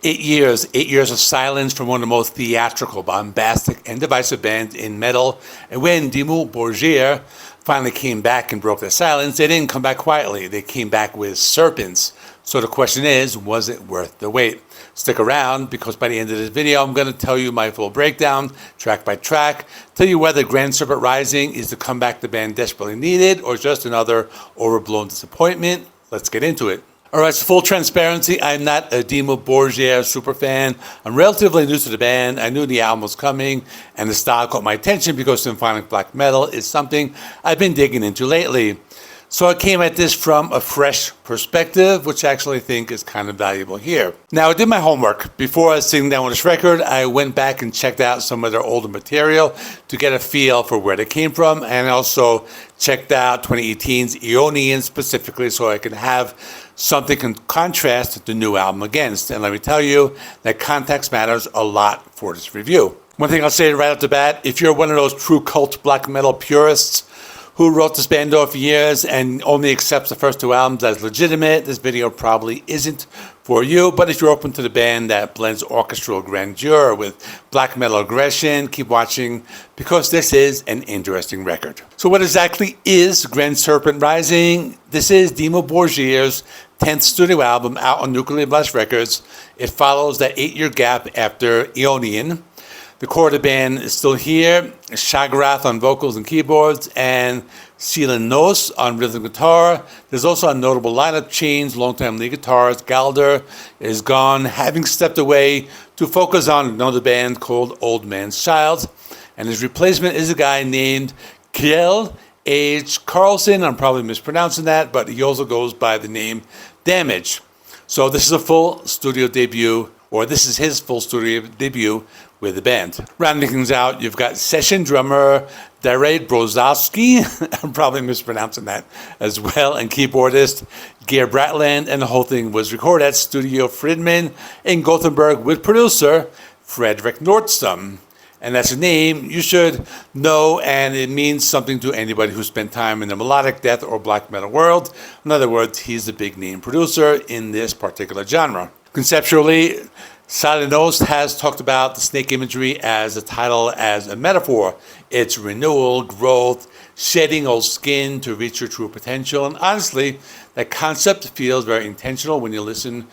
8 years of silence from one of the most theatrical, bombastic, and divisive bands in metal. And when Dimmu Borgir finally came back and broke their silence, they didn't come back quietly. They came back with serpents. So the question is, was it worth the wait? Stick around, because by the end of this video, I'm going to tell you my full breakdown, track by track, tell you whether Grand Serpent Rising is the comeback the band desperately needed or just another overblown disappointment. Let's get into it. Alright, so full transparency, I'm not a Dimmu Borgir superfan. I'm relatively new to the band. I knew the album was coming, and the style caught my attention because symphonic black metal is something I've been digging into lately. So I came at this from a fresh perspective, which I actually think is kind of valuable here. Now, I did my homework. Before I was sitting down with this record, I went back and checked out some of their older material to get a feel for where they came from, and also checked out 2018's Aeonian specifically so I could have something to contrast the new album against. And let me tell you that context matters a lot for this review. One thing I'll say right off the bat, if you're one of those true cult black metal purists who wrote this band off for years and only accepts the first two albums as legitimate, this video probably isn't for you. But if you're open to the band that blends orchestral grandeur with black metal aggression, keep watching, because this is an interesting record. So what exactly is Grand Serpent Rising? This is Dimmu Borgir's 10th studio album out on Nuclear Blast Records. It follows that 8-year gap after Aeonian. The core of the band is still here. Shagrath on vocals and keyboards, and Silenoz on rhythm guitar. There's also a notable lineup change. Longtime lead guitarist Galder is gone, having stepped away to focus on another band called Old Man's Child. And his replacement is a guy named Damage Karlsen. I'm probably mispronouncing that, but he also goes by the name Damage. So this is a full studio debut, or this is his full studio debut with the band. Rounding things out, you've got session drummer Darek Brozowski, I'm probably mispronouncing that as well, and keyboardist Geir Bratland, and the whole thing was recorded at Studio Fredman in Gothenburg with producer Fredrik Nordstrom. And that's a name you should know, and it means something to anybody who spent time in the melodic death or black metal world. In other words, he's the big name producer in this particular genre. Conceptually, Silenoz has talked about the snake imagery as a title, as a metaphor. It's renewal, growth, shedding old skin to reach your true potential. And honestly, that concept feels very intentional when you listen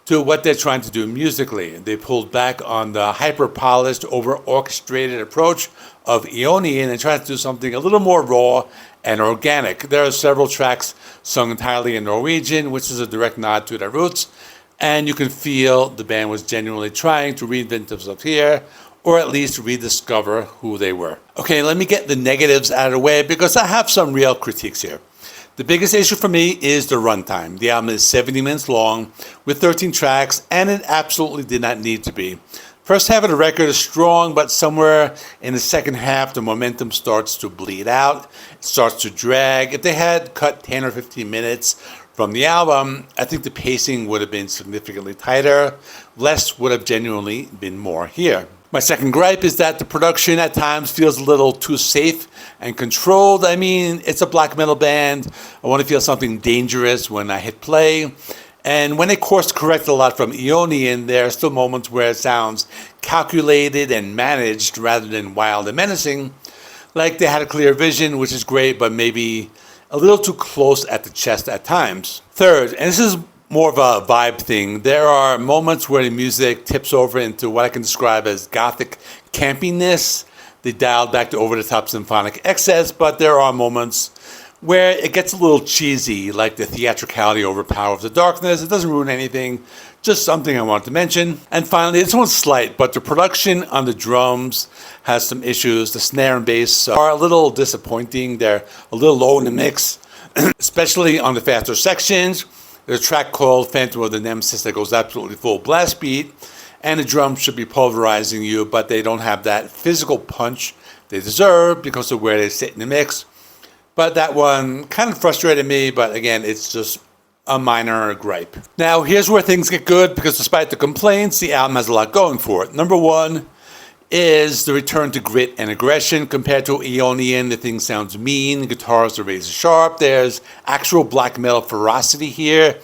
to what they're trying to do musically. They pulled back on the hyper-polished, over-orchestrated approach of Aeonian and tried to do something a little more raw and organic. There are several tracks sung entirely in Norwegian, which is a direct nod to their roots. And you can feel the band was genuinely trying to reinvent themselves here, or at least rediscover who they were. Okay, let me get the negatives out of the way, because I have some real critiques here. The biggest issue for me is the runtime. The album is 70 minutes long with 13 tracks, and it absolutely did not need to be. First half of the record is strong, but somewhere in the second half, the momentum starts to bleed out. It starts to drag. If they had cut 10 or 15 minutes from the album, I think the pacing would have been significantly tighter. Less would have genuinely been more here. My second gripe is that the production at times feels a little too safe and controlled. I mean, it's a black metal band. I want to feel something dangerous when I hit play. And when they course correct a lot from Aeonian, there are still moments where it sounds calculated and managed rather than wild and menacing. Like they had a clear vision, which is great, but maybe a little too close at the chest at times. Third, and this is more of a vibe thing, there are moments where the music tips over into what I can describe as gothic campiness. They dialed back to over-the-top symphonic excess, but there are moments where it gets a little cheesy, like the theatricality overpowers the darkness. It doesn't ruin anything, just something I wanted to mention. And finally, this one's slight, but the production on the drums has some issues. The snare and bass are a little disappointing. They're a little low in the mix, especially on the faster sections. There's a track called Phantom of the Nemesis that goes absolutely full blast beat, and the drums should be pulverizing you, but they don't have that physical punch they deserve because of where they sit in the mix. But that one kind of frustrated me, but again, it's just a minor gripe. Now, here's where things get good, because despite the complaints, the album has a lot going for it. Number one is the return to grit and aggression. Compared to Aeonian, the thing sounds mean, guitars are razor sharp, there's actual black metal ferocity here.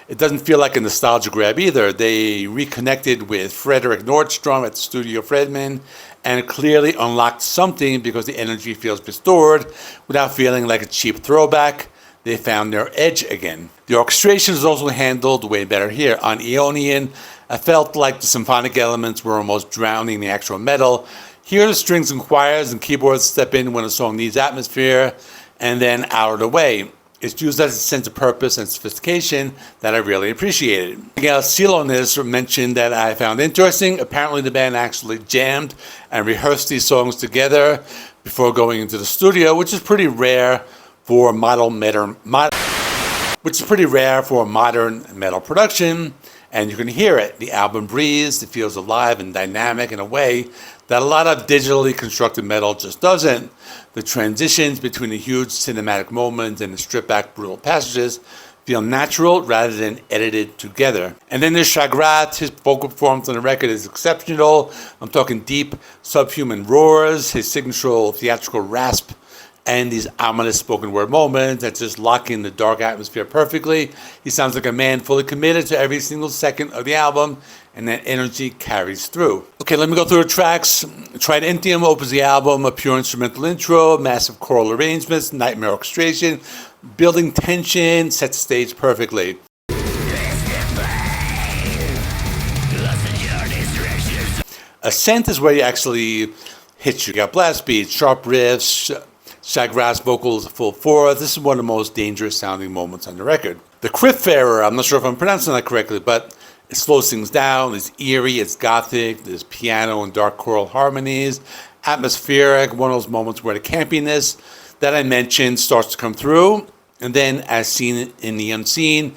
It doesn't feel like a nostalgia grab either. They reconnected with Fredrik Nordstrom at the studio Fredman, and it clearly unlocked something because the energy feels restored without feeling like a cheap throwback. They found their edge again. The orchestration is also handled way better here. On Aeonian, I felt like the symphonic elements were almost drowning the actual metal. Here the strings and choirs and keyboards step in when a song needs atmosphere and then out of the way. It's used as a sense of purpose and sophistication that I really appreciated. Silenoz mentioned that I found interesting. Apparently the band actually jammed and rehearsed these songs together before going into the studio, which is pretty rare for modern metal production. And you can hear it. The album breathes. It feels alive and dynamic in a way that a lot of digitally constructed metal just doesn't. The transitions between the huge cinematic moments and the stripped-back brutal passages feel natural rather than edited together. And then there's Shagrath. His vocal performance on the record is exceptional. I'm talking deep, subhuman roars, his signature theatrical rasp, and these ominous spoken word moments that just lock in the dark atmosphere perfectly. He sounds like a man fully committed to every single second of the album, and that energy carries through. Okay, let me go through the tracks. Tridentium opens the album, a pure instrumental intro, massive choral arrangements, nightmare orchestration, building tension, sets the stage perfectly. Ascent is where he actually hits you. You got blast beats, sharp riffs, Shagrath's vocals full force. This is one of the most dangerous sounding moments on the record. The Cryptfarer, I'm not sure if I'm pronouncing that correctly, but it slows things down. It's eerie, it's gothic, there's piano and dark choral harmonies, atmospheric, one of those moments where the campiness that I mentioned starts to come through. And then, as seen in the unseen,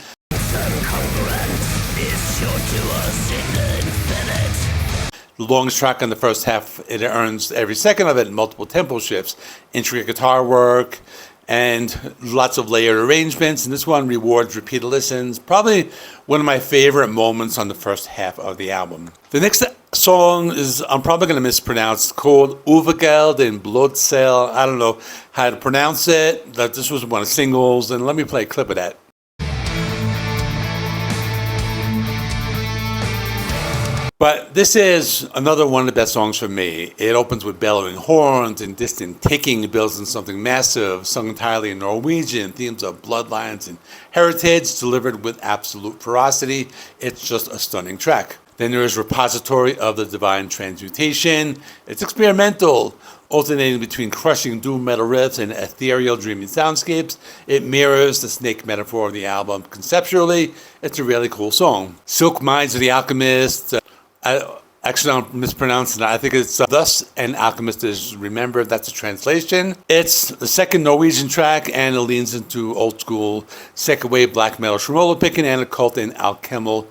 the longest track on the first half, it earns every second of it, multiple tempo shifts, intricate guitar work, and lots of layered arrangements. And this one rewards repeated listens. Probably one of my favorite moments on the first half of the album. The next song is, I'm probably going to mispronounce, called Overgeld in bloated. I don't know how to pronounce it. That this was one of the singles, and let me play a clip of that. But this is another one of the best songs for me. It opens with bellowing horns and distant ticking. It builds in something massive, sung entirely in Norwegian, themes of bloodlines and heritage, delivered with absolute ferocity. It's just a stunning track. Then there is Repository of the Divine Transmutation. It's experimental, alternating between crushing doom metal riffs and ethereal dreaming soundscapes. It mirrors the snake metaphor of the album conceptually. It's a really cool song. Silk Minds of the Alchemist. Actually, I'm mispronouncing it. I think it's Thus an Alchemist is Remembered. That's a translation. It's the second Norwegian track, and it leans into old school second wave black metal tremolo picking and occult and alchemical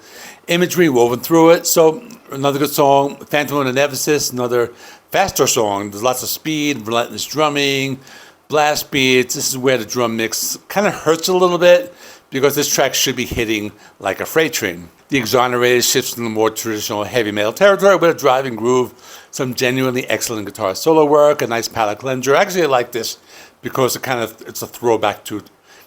imagery woven through it. So another good song. Phantom of the Nemesis, another faster song. There's lots of speed, relentless drumming, blast beats. This is where the drum mix kind of hurts a little bit because this track should be hitting like a freight train. The Exonerated shifts in the more traditional heavy metal territory with a driving groove, some genuinely excellent guitar solo work, a nice palette cleanser. Actually, I like this because it's a throwback to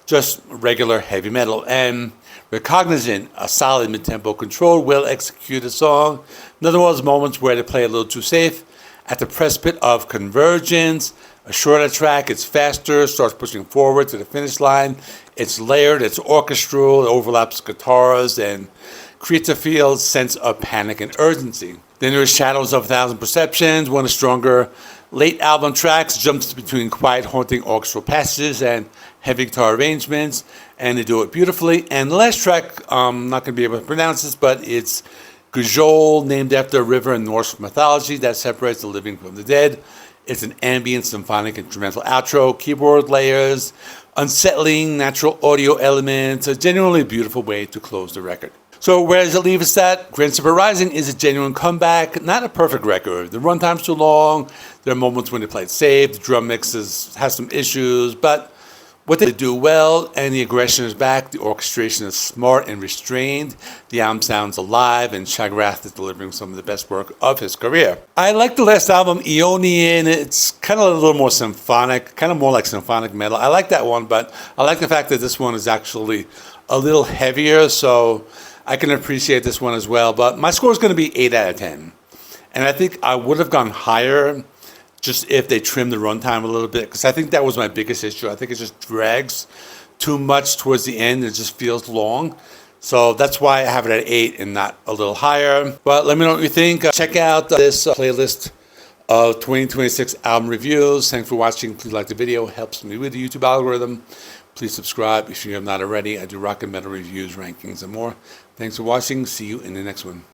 just regular heavy metal. And Recognizant, a solid mid-tempo control, well executed song. Another one of those moments where they play a little too safe. At the precipice of convergence, a shorter track, it's faster, starts pushing forward to the finish line. It's layered, it's orchestral, it overlaps guitars, and creates a field sense of panic and urgency. Then there is Shadows of a Thousand Perceptions, one of the stronger late album tracks, jumps between quiet, haunting orchestral passages and heavy guitar arrangements, and they do it beautifully. And the last track, I'm not going to be able to pronounce this, but it's Gujol, named after a river in Norse mythology that separates the living from the dead. It's an ambient symphonic instrumental outro, keyboard layers, unsettling natural audio elements, a genuinely beautiful way to close the record. So where does it leave us at? Grand Serpent Rising is a genuine comeback, not a perfect record. The runtime's too long, there are moments when they play it safe, the drum mix has some issues, but what they do well, and the aggression is back, the orchestration is smart and restrained, the album sounds alive, and Shagrath is delivering some of the best work of his career. I like the last album, Aeonian. It's kind of a little more symphonic, kind of more like symphonic metal. I like that one, but I like the fact that this one is actually a little heavier, so I can appreciate this one as well. But my score is going to be 8 out of 10. And I think I would have gone higher just if they trimmed the runtime a little bit, because I think that was my biggest issue. I think it just drags too much towards the end. It just feels long. So that's why I have it at 8 and not a little higher. But let me know what you think. Check out this playlist of 2026 album reviews. Thanks for watching. Please like the video. It helps me with the YouTube algorithm. Please subscribe if you have not already. I do rock and metal reviews, rankings, and more. Thanks for watching. See you in the next one.